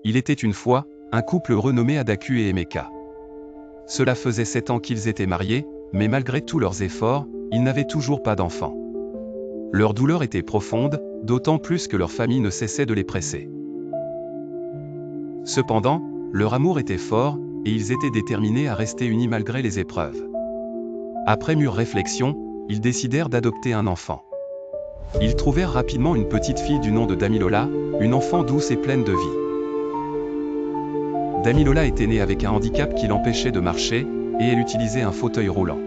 Il était une fois un couple renommé Adaku et Emeka. Cela faisait 7 ans qu'ils étaient mariés, mais malgré tous leurs efforts, ils n'avaient toujours pas d'enfants. Leur douleur était profonde, d'autant plus que leur famille ne cessait de les presser. Cependant, leur amour était fort, et ils étaient déterminés à rester unis malgré les épreuves. Après mûre réflexion, ils décidèrent d'adopter un enfant. Ils trouvèrent rapidement une petite fille du nom de Damilola, une enfant douce et pleine de vie. Damilola était née avec un handicap qui l'empêchait de marcher, et elle utilisait un fauteuil roulant.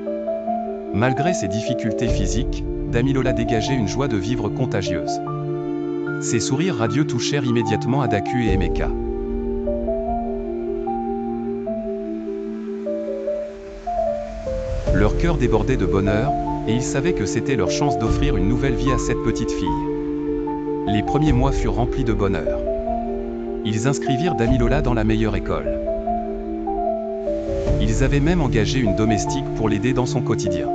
Malgré ses difficultés physiques, Damilola dégageait une joie de vivre contagieuse. Ses sourires radieux touchèrent immédiatement Adaku et Emeka. Leur cœur débordait de bonheur, et ils savaient que c'était leur chance d'offrir une nouvelle vie à cette petite fille. Les premiers mois furent remplis de bonheur. Ils inscrivirent Damilola dans la meilleure école. Ils avaient même engagé une domestique pour l'aider dans son quotidien.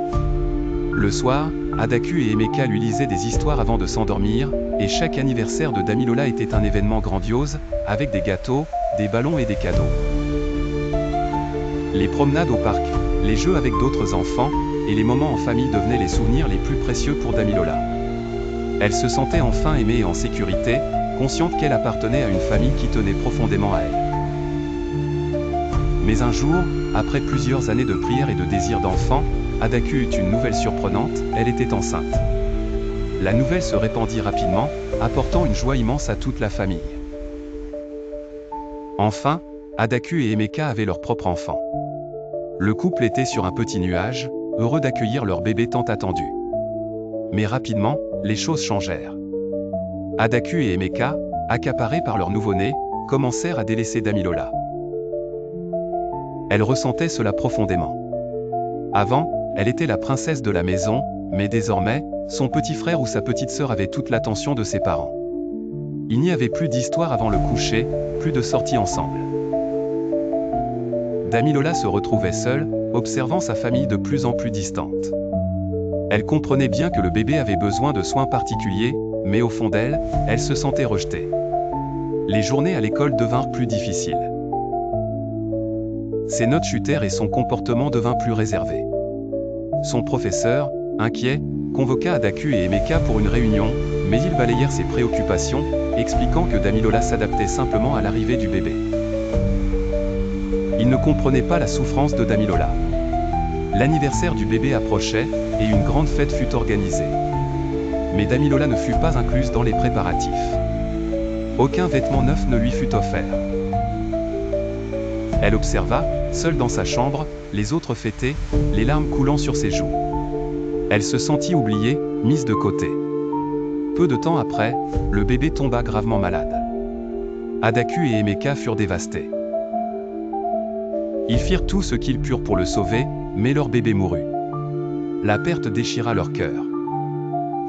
Le soir, Adaku et Emeka lui lisaient des histoires avant de s'endormir, et chaque anniversaire de Damilola était un événement grandiose, avec des gâteaux, des ballons et des cadeaux. Les promenades au parc, les jeux avec d'autres enfants, et les moments en famille devenaient les souvenirs les plus précieux pour Damilola. Elle se sentait enfin aimée et en sécurité, consciente qu'elle appartenait à une famille qui tenait profondément à elle. Mais un jour, après plusieurs années de prières et de désir d'enfant, Adaku eut une nouvelle surprenante, elle était enceinte. La nouvelle se répandit rapidement, apportant une joie immense à toute la famille. Enfin, Adaku et Emeka avaient leur propre enfant. Le couple était sur un petit nuage, heureux d'accueillir leur bébé tant attendu. Mais rapidement, les choses changèrent. Adaku et Emeka, accaparés par leur nouveau-né, commencèrent à délaisser Damilola. Elle ressentait cela profondément. Avant, elle était la princesse de la maison, mais désormais, son petit frère ou sa petite sœur avait toute l'attention de ses parents. Il n'y avait plus d'histoire avant le coucher, plus de sorties ensemble. Damilola se retrouvait seule, observant sa famille de plus en plus distante. Elle comprenait bien que le bébé avait besoin de soins particuliers, mais au fond d'elle, elle se sentait rejetée. Les journées à l'école devinrent plus difficiles. Ses notes chutèrent et son comportement devint plus réservé. Son professeur, inquiet, convoqua Adaku et Emeka pour une réunion, mais ils balayèrent ses préoccupations, expliquant que Damilola s'adaptait simplement à l'arrivée du bébé. Ils ne comprenaient pas la souffrance de Damilola. L'anniversaire du bébé approchait, et une grande fête fut organisée. Mais Damilola ne fut pas incluse dans les préparatifs. Aucun vêtement neuf ne lui fut offert. Elle observa, seule dans sa chambre, les autres fêter, les larmes coulant sur ses joues. Elle se sentit oubliée, mise de côté. Peu de temps après, le bébé tomba gravement malade. Adaku et Emeka furent dévastés. Ils firent tout ce qu'ils purent pour le sauver, mais leur bébé mourut. La perte déchira leur cœur.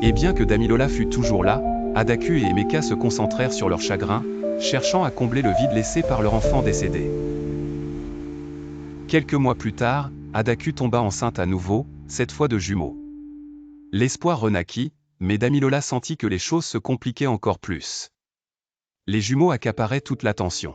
Et bien que Damilola fût toujours là, Adaku et Emeka se concentrèrent sur leur chagrin, cherchant à combler le vide laissé par leur enfant décédé. Quelques mois plus tard, Adaku tomba enceinte à nouveau, cette fois de jumeaux. L'espoir renaquit, mais Damilola sentit que les choses se compliquaient encore plus. Les jumeaux accaparaient toute l'attention.